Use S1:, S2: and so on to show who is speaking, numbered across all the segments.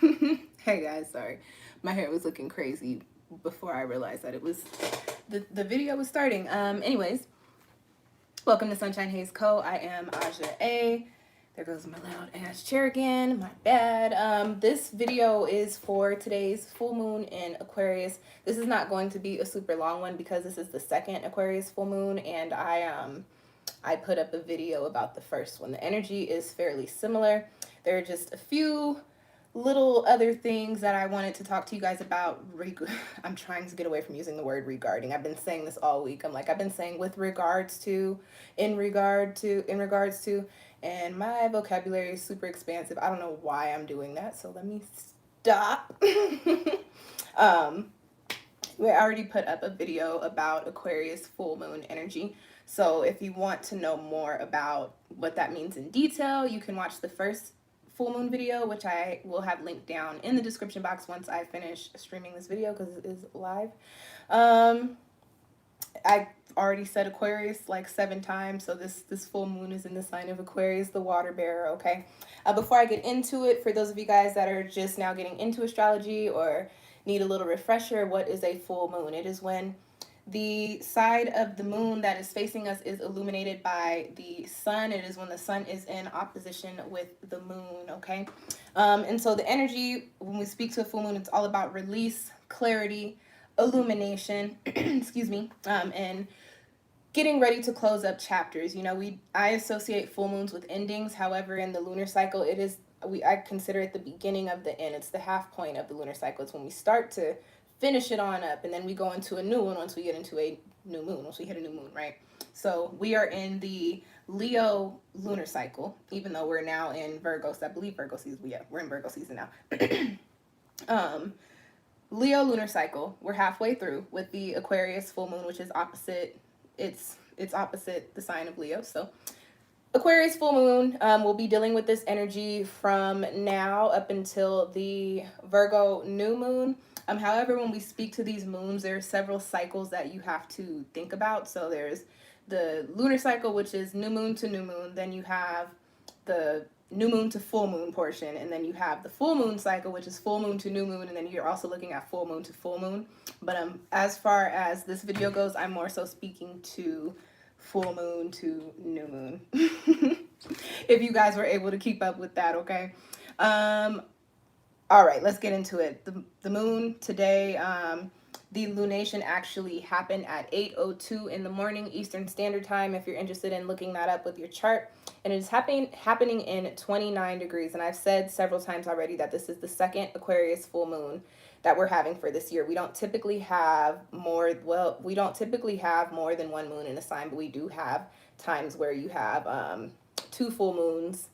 S1: Hey guys, sorry. My hair was looking crazy before I realized that it was the video was starting. Anyways, welcome to Sunshine Haze Co. I am Aja A. There goes my loud ass chair again. My bad. This video is for today's full moon in Aquarius. This is not going to be a super long one because this is the second Aquarius full moon, and I put up a video about the first one. The energy is fairly similar. There are just a few little other things that I wanted to talk to you guys about. I'm trying to get away from using the word regarding. I've been saying this all week. I've been saying with regards to, in regards to, and my vocabulary is super expansive. I don't know why I'm doing that, so let me stop. um, we already put up a video about Aquarius full moon energy. So if you want to know more about what that means in detail, you can watch the first full moon video, which I will have linked down in the description box once I finish streaming this video because it is live. I already said Aquarius like 7 times, so this full moon is in the sign of Aquarius, the water bearer, okay? Before I get into it, for those of you guys that are just now getting into astrology or need a little refresher, what is a full moon? It is when the side of the moon that is facing us is illuminated by the sun. It is when the sun is in opposition with the moon, okay? And so the energy, when we speak to a full moon, it's all about release, clarity, illumination, excuse me, and getting ready to close up chapters. You know, I associate full moons with endings. However, in the lunar cycle, I consider it the beginning of the end. It's the half point of the lunar cycle. It's when we start to finish it on up, and then we go into a new one once we get into a new moon, once we hit a new moon, right? So we are in the Leo lunar cycle, even though we're now in Virgo. So I believe Virgo season. Yeah, we're in Virgo season now. Leo lunar cycle. We're halfway through with the Aquarius full moon, which is opposite. It's opposite the sign of Leo. So Aquarius full moon, we'll be dealing with this energy from now up until the Virgo new moon. However, when we speak to these moons, there are several cycles that you have to think about. So there's the lunar cycle, which is new moon to new moon. Then you have the new moon to full moon portion. And then you have the full moon cycle, which is full moon to new moon. And then you're also looking at full moon to full moon. But as far as this video goes, I'm more so speaking to full moon to new moon. If you guys were able to keep up with that, okay? All right, let's get into it. The moon today, the lunation actually happened at 8:02 in the morning Eastern Standard Time, if you're interested in looking that up with your chart. And it is happening in 29 degrees. And I've said several times already that this is the second Aquarius full moon that we're having for this year. We don't typically have more than one moon in a sign, but we do have times where you have 2 full moons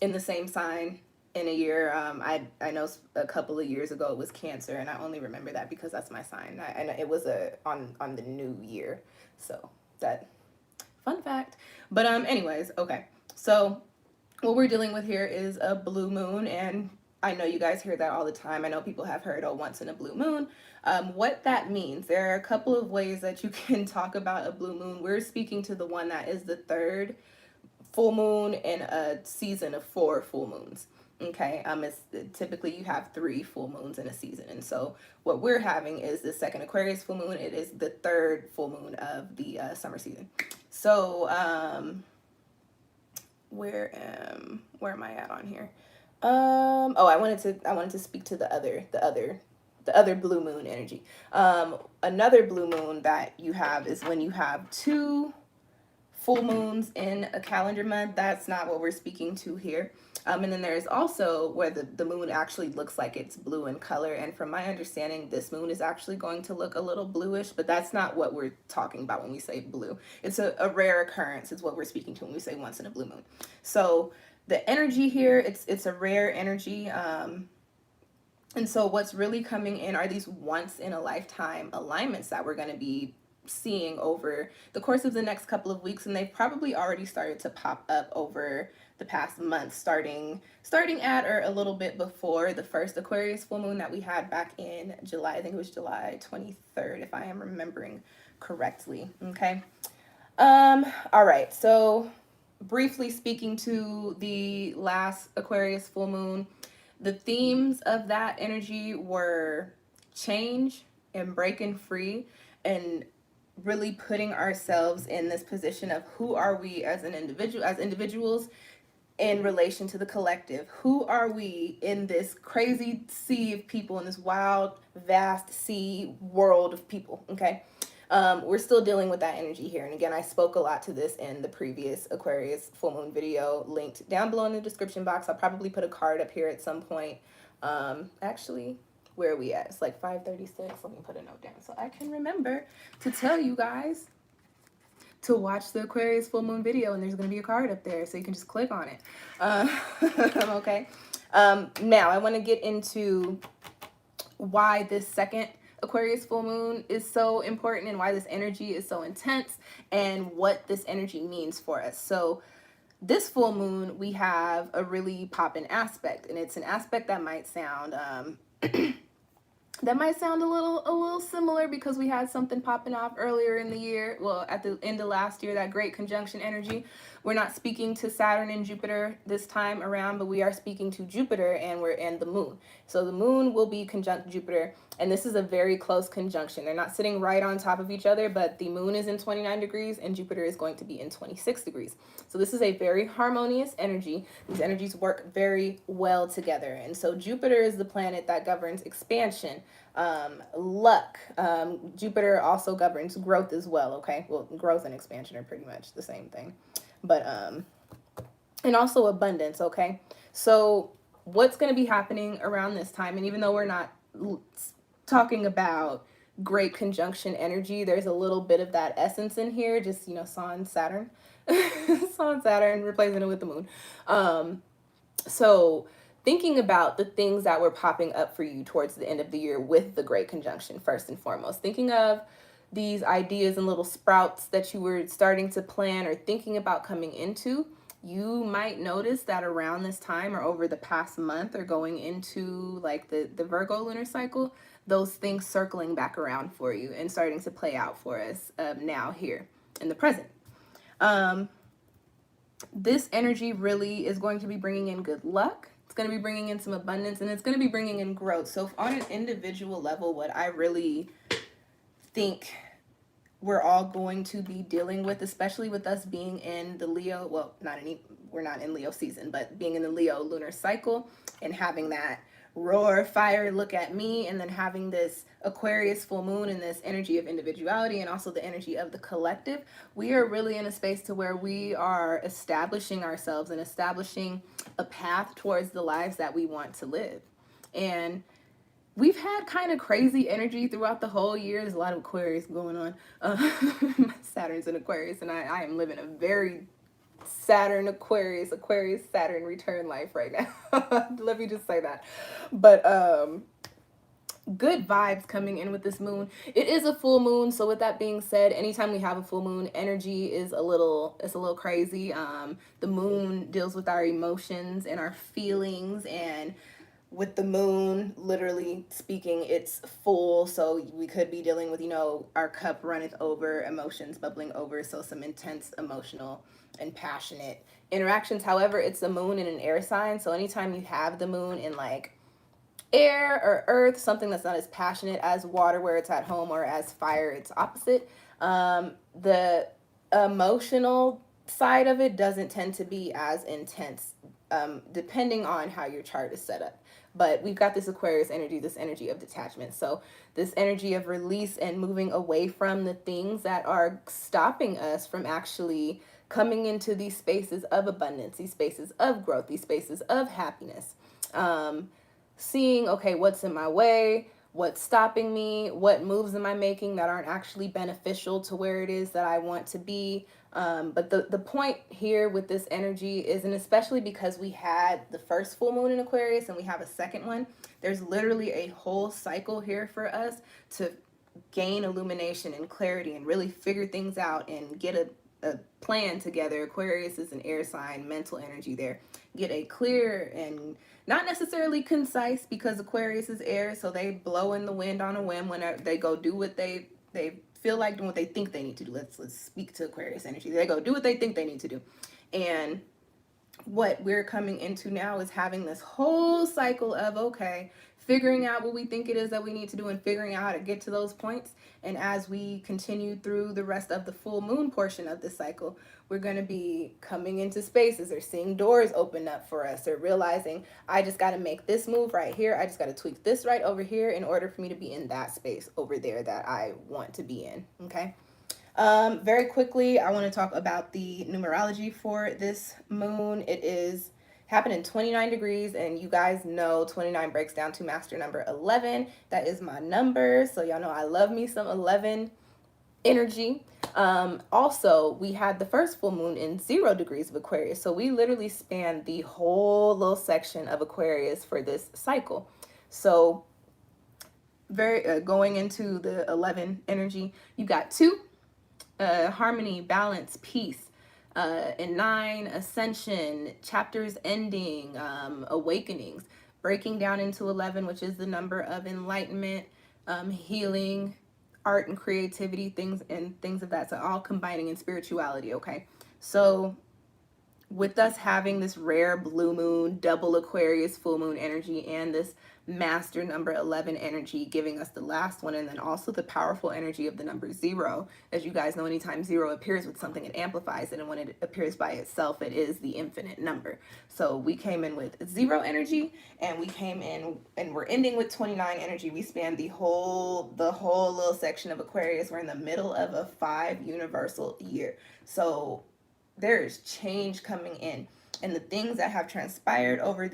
S1: in the same sign in a year. I know a couple of years ago it was Cancer, and I only remember that because that's my sign. And it was on the new year. So that fun fact. But anyways, okay. So what we're dealing with here is a blue moon, and I know you guys hear that all the time. I know people have heard, oh, once in a blue moon. What that means, there are a couple of ways that you can talk about a blue moon. We're speaking to the one that is the third full moon in a season of 4 full moons. Okay, typically you have 3 full moons in a season, and so what we're having is the second Aquarius full moon. It is the third full moon of the summer season. So where am I at on here? I wanted to speak to the other blue moon energy. Another blue moon that you have is when you have 2 full moons in a calendar month. That's not what we're speaking to here. And then there's also where the moon actually looks like it's blue in color. And from my understanding, this moon is actually going to look a little bluish, but that's not what we're talking about when we say blue. It's a rare occurrence is what we're speaking to when we say once in a blue moon. So the energy here, it's a rare energy. And so what's really coming in are these once in a lifetime alignments that we're going to be seeing over the course of the next couple of weeks, and they've probably already started to pop up over the past month, starting at or a little bit before the first Aquarius full moon that we had back in July. I think it was July 23rd, if I am remembering correctly. Okay. All right. So briefly speaking to the last Aquarius full moon, The themes of that energy were change and breaking free, and really putting ourselves in this position of who are we as an individual, as individuals, in relation to the collective. Who are we in this crazy sea of people, in this wild, vast sea world of people? Okay. We're still dealing with that energy here. And again, I spoke a lot to this in the previous Aquarius full moon video, linked down below in the description box. I'll probably put a card up here at some point. Actually, where are we at? It's like 5:36. Let me put a note down so I can remember to tell you guys to watch the Aquarius full moon video, and there's going to be a card up there, so you can just click on it. Okay. Now I want to get into why this second Aquarius full moon is so important, and why this energy is so intense, and what this energy means for us. So this full moon, we have a really poppin' aspect, and it's an aspect that might sound that might sound a little similar, because we had something popping off earlier in the year. Well, at the end of last year, that great conjunction energy. We're not speaking to Saturn and Jupiter this time around, but we are speaking to Jupiter, and we're in the moon. So the moon will be conjunct Jupiter, and this is a very close conjunction. They're not sitting right on top of each other, but the moon is in 29 degrees and Jupiter is going to be in 26 degrees. So this is a very harmonious energy. These energies work very well together. And so Jupiter is the planet that governs expansion, luck. Jupiter also governs growth as well. Okay. Well, growth and expansion are pretty much the same thing, but, and also abundance. Okay. So what's going to be happening around this time? And even though we're not talking about great conjunction energy, there's a little bit of that essence in here, just, you know, Sun, Saturn, Sun, Saturn, replacing it with the moon. So thinking about the things that were popping up for you towards the end of the year with the great conjunction, first and foremost, thinking of these ideas and little sprouts that you were starting to plan or thinking about coming into, you might notice that around this time, or over the past month, or going into like the Virgo lunar cycle, those things circling back around for you and starting to play out for us now here in the present. This energy really is going to be bringing in good luck. It's going to be bringing in some abundance, and it's going to be bringing in growth. So on an individual level, what I really think we're all going to be dealing with, especially with us being in the Leo, well, we're not in Leo season, but being in the Leo lunar cycle and having that roar, fire, look at me, and then having this Aquarius full moon and this energy of individuality, and also the energy of the collective, we are really in a space to where we are establishing ourselves and establishing a path towards the lives that we want to live. And we've had kind of crazy energy throughout the whole year. There's a lot of Aquarius going on. Saturn's in Aquarius, and I am living a very Saturn, Aquarius, Saturn return life right now. Let me just say that. But good vibes coming in with this moon. It is a full moon, so with that being said, anytime we have a full moon, energy is a little crazy. The moon deals with our emotions and our feelings, and with the moon, literally speaking, it's full, so we could be dealing with, you know, our cup runneth over, emotions bubbling over, so some intense emotional and passionate interactions. However, it's the moon in an air sign, so anytime you have the moon in like air or earth, something that's not as passionate as water where it's at home, or as fire, it's opposite. The emotional side of it doesn't tend to be as intense, depending on how your chart is set up. But we've got this Aquarius energy, this energy of detachment. So this energy of release and moving away from the things that are stopping us from actually coming into these spaces of abundance, these spaces of growth, these spaces of happiness. Seeing, okay, what's in my way, what's stopping me, what moves am I making that aren't actually beneficial to where it is that I want to be. But the point here with this energy is, and especially because we had the first full moon in Aquarius and we have a second one, there's literally a whole cycle here for us to gain illumination and clarity and really figure things out and get a plan together. Aquarius is an air sign, mental energy there. Get a clear and not necessarily concise, because Aquarius is air, so they blow in the wind on a whim whenever they go do what they feel like doing, what they think they need to do. Let's speak to Aquarius energy. They go do what they think they need to do. And what we're coming into now is having this whole cycle of, okay, figuring out what we think it is that we need to do and figuring out how to get to those points. And as we continue through the rest of the full moon portion of this cycle, we're going to be coming into spaces or seeing doors open up for us, or realizing I just got to make this move right here. I just got to tweak this right over here in order for me to be in that space over there that I want to be in. Okay. Very quickly, I want to talk about the numerology for this moon. It is happening 29 degrees, and you guys know 29 breaks down to master number 11. That is my number, so y'all know I love me some 11 energy. Also, we had the first full moon in 0 degrees of Aquarius, so we literally spanned the whole little section of Aquarius for this cycle. So very going into the 11 energy, you got 2, harmony, balance, peace. And 9, ascension, chapters ending, awakenings, breaking down into 11, which is the number of enlightenment, healing, art and creativity, things of that. So all combining in spirituality. Okay, so with us having this rare blue moon, double Aquarius full moon energy, and this master number 11 energy giving us the last one, and then also the powerful energy of the number 0. As you guys know, anytime 0 appears with something, it amplifies it, and when it appears by itself, it is the infinite number. So we came in with 0 energy, and we came in and we're ending with 29 energy. We span the whole little section of Aquarius. We're in the middle of a 5 universal year. So there is change coming in, and the things that have transpired over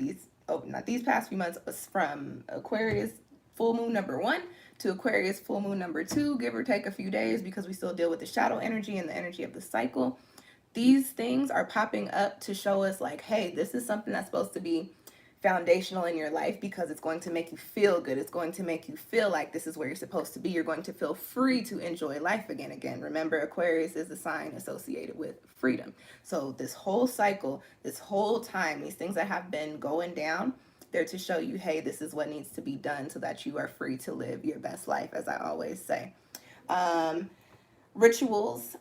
S1: not these past few months, but from Aquarius full moon number 1 to Aquarius full moon number 2, give or take a few days, because we still deal with the shadow energy and the energy of the cycle. These things are popping up to show us like, hey, this is something that's supposed to be foundational in your life, because it's going to make you feel good. It's going to make you feel like this is where you're supposed to be. You're going to feel free to enjoy life again. Remember, Aquarius is a sign associated with freedom. So this whole cycle, this whole time, these things that have been going down, they're to show you, hey, this is what needs to be done so that you are free to live your best life, as I always say. Rituals.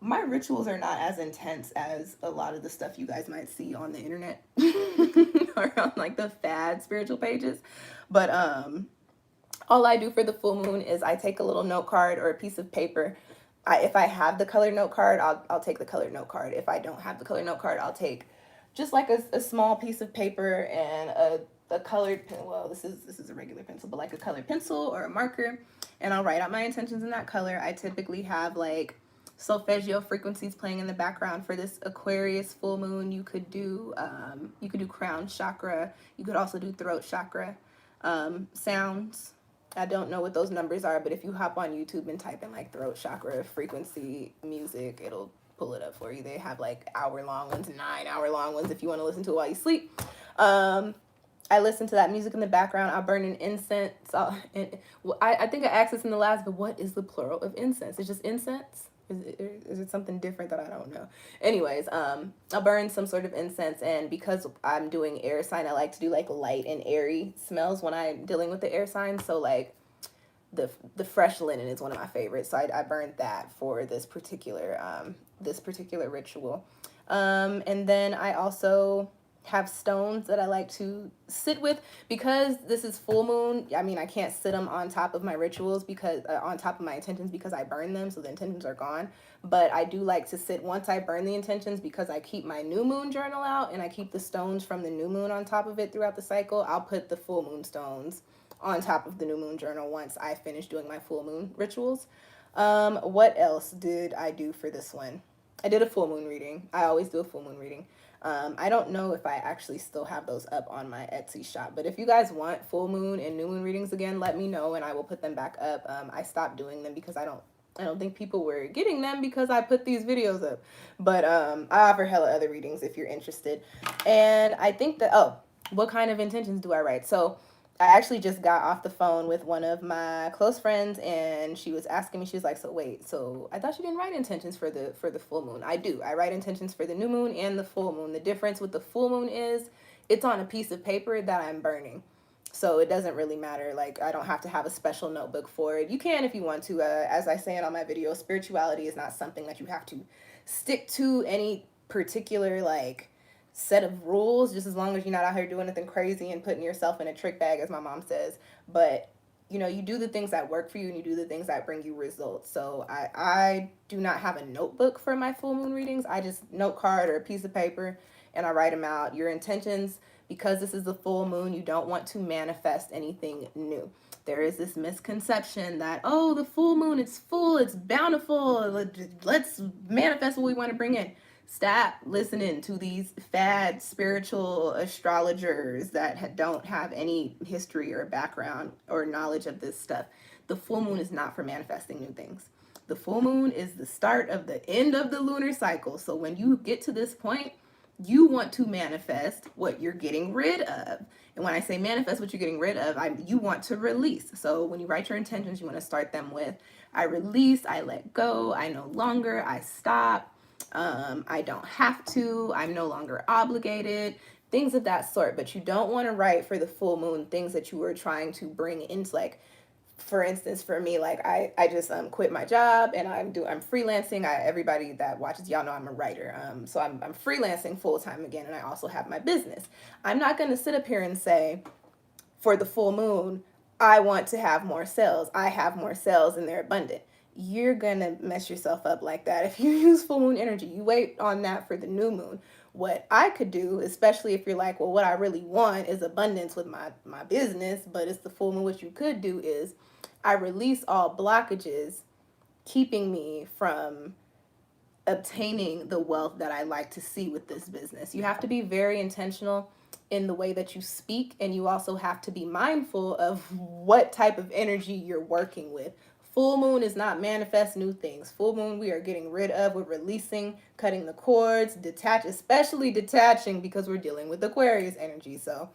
S1: My rituals are not as intense as a lot of the stuff you guys might see on the internet or on like the fad spiritual pages. But all I do for the full moon is I take a little note card or a piece of paper. If I have the colored note card, I'll take the colored note card. If I don't have the colored note card, I'll take just like a small piece of paper and a colored pen. Well, this is a regular pencil, but like a colored pencil or a marker, and I'll write out my intentions in that color. I typically have like solfeggio frequencies playing in the background for this Aquarius full moon. You could do crown chakra. You could also do throat chakra sounds. I don't know what those numbers are, but if you hop on YouTube and type in like throat chakra frequency music, it'll pull it up for you. They have like hour-long ones, 9-hour-long ones if you want to listen to it while you sleep. I listen to that music in the background. I'll burn an incense. I think I asked this in the last, but what is the plural of incense? It's just incense? Is it something different that I don't know? Anyways, I'll burn some sort of incense, and because I'm doing air sign, I like to do like light and airy smells when I'm dealing with the air sign. So like the fresh linen is one of my favorites. So I burned that for this particular ritual. And then I also have stones that I like to sit with, because this is full moon. I mean, I can't sit them on top of my rituals, because on top of my intentions, because I burn them, so the intentions are gone. But I do like to sit once I burn the intentions, because I keep my new moon journal out and I keep the stones from the new moon on top of it throughout the cycle. I'll put the full moon stones on top of the new moon journal once I finish doing my full moon rituals. What else did I do for this one? I did a full moon reading. I always do a full moon reading. I don't know if I actually still have those up on my Etsy shop, but if you guys want full moon and new moon readings again, let me know and I will put them back up. I stopped doing them because I don't think people were getting them because I put these videos up. But I offer hella other readings if you're interested. And I think that, what kind of intentions do I write? So I actually just got off the phone with one of my close friends, and she was asking me, she was like, so wait, so I thought you didn't write intentions for the full moon. I do. I write intentions for the new moon and the full moon. The difference with the full moon is it's on a piece of paper that I'm burning. So it doesn't really matter. Like, I don't have to have a special notebook for it. You can if you want to. As I say in all my videos, spirituality is not something that you have to stick to any particular, like, set of rules, just as long as you're not out here doing anything crazy and putting yourself in a trick bag, as my mom says. But you do the things that work for you, and you do the things that bring you results. So I do not have a notebook for my full moon readings. I just note card or a piece of paper, and I write them out. Your intentions, because this is the full moon, you don't want to manifest anything new. There is this misconception that, oh, the full moon, it's full, it's bountiful, let's manifest what we want to bring in. Stop listening to these fad spiritual astrologers that don't have any history or background or knowledge of this stuff. The full moon is not for manifesting new things. The full moon is the start of the end of the lunar cycle. So when you get to this point, you want to manifest what you're getting rid of. And when I say manifest what you're getting rid of, you want to release. So when you write your intentions, you want to start them with, I release, I let go, I no longer, I stop. I don't have to, I'm no longer obligated, things of that sort. But you don't want to write for the full moon things that you were trying to bring into, like, for instance, for me, like I just quit my job and I'm freelancing. Everybody that watches, y'all know I'm a writer. So I'm freelancing full time again, and I also have my business. I'm not going to sit up here and say, for the full moon, I want to have more sales. I have more sales and they're abundant. You're going to mess yourself up like that. If you use full moon energy, you wait on that for the new moon. What I could do, especially if you're like, well, what I really want is abundance with my business, but it's the full moon, what you could do is I release all blockages keeping me from obtaining the wealth that I like to see with this business. You have to be very intentional in the way that you speak, and you also have to be mindful of what type of energy you're working with. Full moon is not manifest new things. Full moon, we are getting rid of, we're releasing, cutting the cords, especially detaching, because we're dealing with Aquarius energy. So,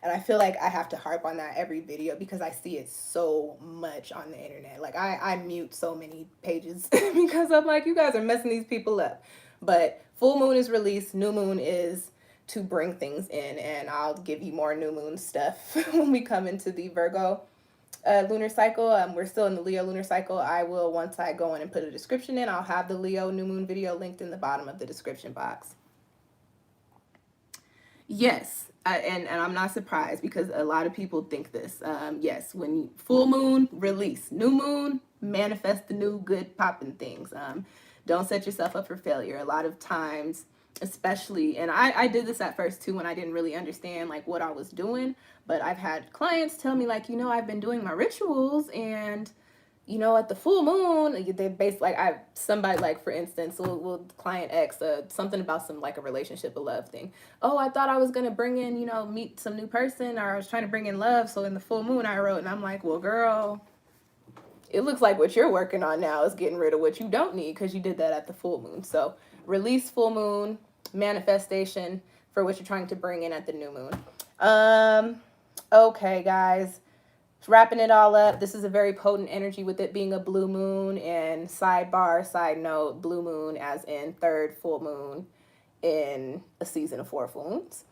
S1: and I feel like I have to harp on that every video because I see it so much on the internet. Like I mute so many pages because I'm like, you guys are messing these people up. But full moon is release, new moon is to bring things in, and I'll give you more new moon stuff when we come into the Virgo lunar cycle. We're still in the Leo lunar cycle. I will, once I go in and put a description in, I'll have the Leo new moon video linked in the bottom of the description box. Yes, and I'm not surprised because a lot of people think this. Yes, when full moon, release. New moon, manifest the new good popping things. Don't set yourself up for failure. A lot of times, especially, and I did this at first too when I didn't really understand like what I was doing, but I've had clients tell me like, I've been doing my rituals, and at the full moon, they base like somebody, like for instance, will client X something about some like a relationship, a love thing. Oh, I thought I was gonna bring in, meet some new person, or I was trying to bring in love. So in the full moon, I wrote, and I'm like, well, girl, it looks like what you're working on now is getting rid of what you don't need because you did that at the full moon. So release full moon, manifestation for what you're trying to bring in at the new moon. Okay, guys. Wrapping it all up, this is a very potent energy with it being a blue moon, and side note, blue moon as in third full moon in a season of 4 full moons.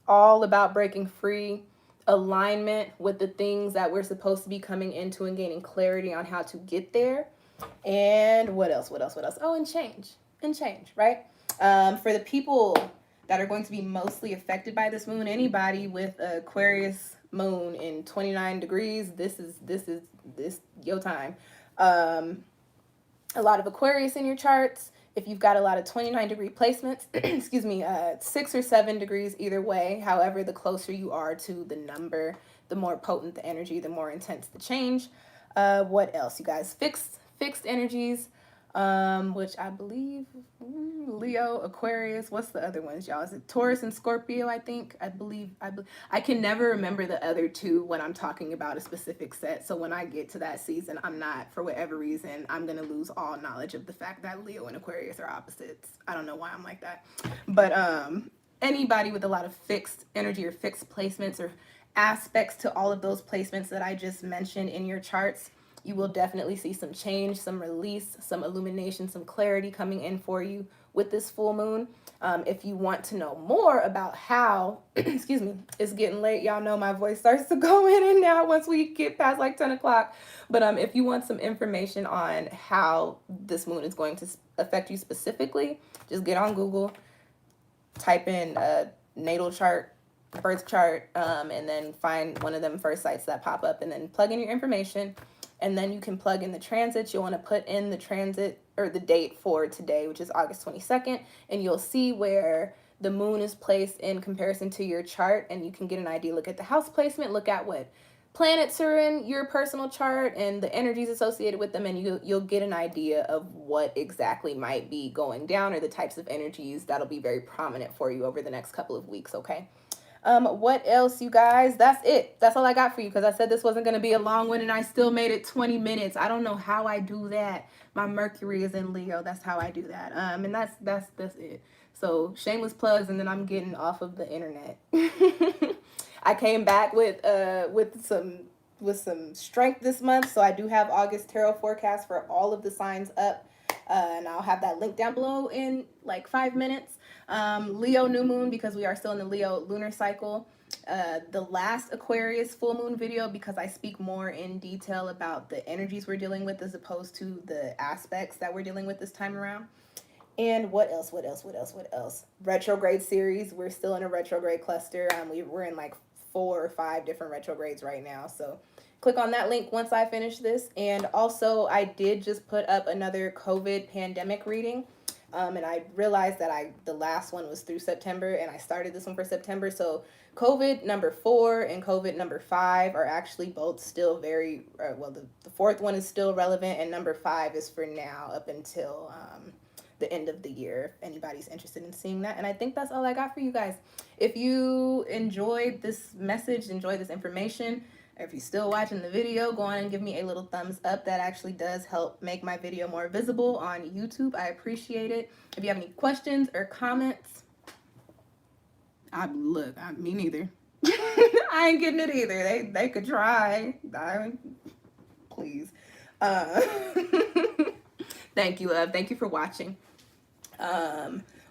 S1: All about breaking free, alignment with the things that we're supposed to be coming into and gaining clarity on how to get there. And what else? Oh, and change, right? For the people that are going to be mostly affected by this moon, anybody with Aquarius moon in 29 degrees, this is your time. A lot of Aquarius in your charts. If you've got a lot of 29 degree placements, 6 or 7 degrees either way. However, the closer you are to the number, the more potent the energy, the more intense the change. What else, you guys? Fixed energies, which I believe Leo, Aquarius, what's the other ones, y'all? Is it Taurus and Scorpio? I believe I can never remember the other two when I'm talking about a specific set. So when I get to that season, I'm not, for whatever reason, I'm going to lose all knowledge of the fact that Leo and Aquarius are opposites. I don't know why I'm like that. But anybody with a lot of fixed energy or fixed placements or aspects to all of those placements that I just mentioned in your charts, you will definitely see some change, some release, some illumination, some clarity coming in for you with this full moon. If you want to know more about how, excuse me, it's getting late. Y'all know my voice starts to go in and out once we get past like 10 o'clock. But if you want some information on how this moon is going to affect you specifically, just get on Google, type in natal chart, birth chart, and then find one of them first sites that pop up, and then plug in your information. And then you can plug in the transits. You'll want to put in the transit or the date for today, which is August 22nd, and you'll see where the moon is placed in comparison to your chart, and you can get an idea. Look at the house placement, look at what planets are in your personal chart and the energies associated with them, and you'll get an idea of what exactly might be going down, or the types of energies that'll be very prominent for you over the next couple of weeks, okay? What else, you guys? That's it. That's all I got for you, because I said this wasn't going to be a long one, and I still made it 20 minutes. I don't know how I do that. My Mercury is in Leo. That's how I do that. And that's it. So shameless plugs, and then I'm getting off of the internet. I came back with some strength this month, so I do have August tarot forecast for all of the signs up, and I'll have that link down below in like 5 minutes. Leo new moon, because we are still in the Leo lunar cycle. The last Aquarius full moon video, because I speak more in detail about the energies we're dealing with as opposed to the aspects that we're dealing with this time around. And what else? Retrograde series. We're still in a retrograde cluster. We're in like 4 or 5 different retrogrades right now. So click on that link once I finish this. And also, I did just put up another COVID pandemic reading. And I realized that the last one was through September, and I started this one for September. So COVID number 4 and COVID number 5 are actually both still very, the 4th one is still relevant, and number 5 is for now up until the end of the year, if anybody's interested in seeing that. And I think that's all I got for you guys. If you enjoyed this message, enjoyed this information, or if you're still watching the video, go on and give me a little thumbs up. That actually does help make my video more visible on YouTube. I appreciate it. If you have any questions or comments, me neither. I ain't getting it either. They could try. Please. Thank you, love. Thank you for watching.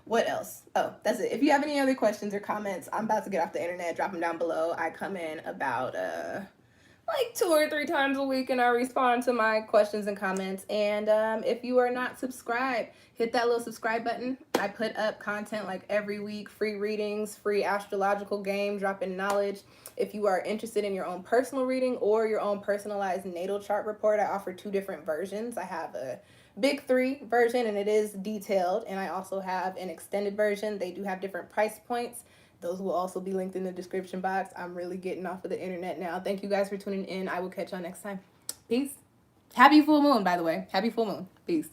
S1: What else? Oh, that's it. If you have any other questions or comments, I'm about to get off the internet. Drop them down below. I come in about like 2 or 3 times a week, and I respond to my questions and comments. And if you are not subscribed, hit that little subscribe button. I put up content like every week, free readings, free astrological game, dropping knowledge. If you are interested in your own personal reading or your own personalized natal chart report, I offer 2 different versions. I have a big 3 version, and it is detailed, and I also have an extended version. They do have different price points. Those will also be linked in the description box. I'm really getting off of the internet now. Thank you guys for tuning in. I will catch y'all next time. Peace. Happy full moon, by the way. Happy full moon. Peace.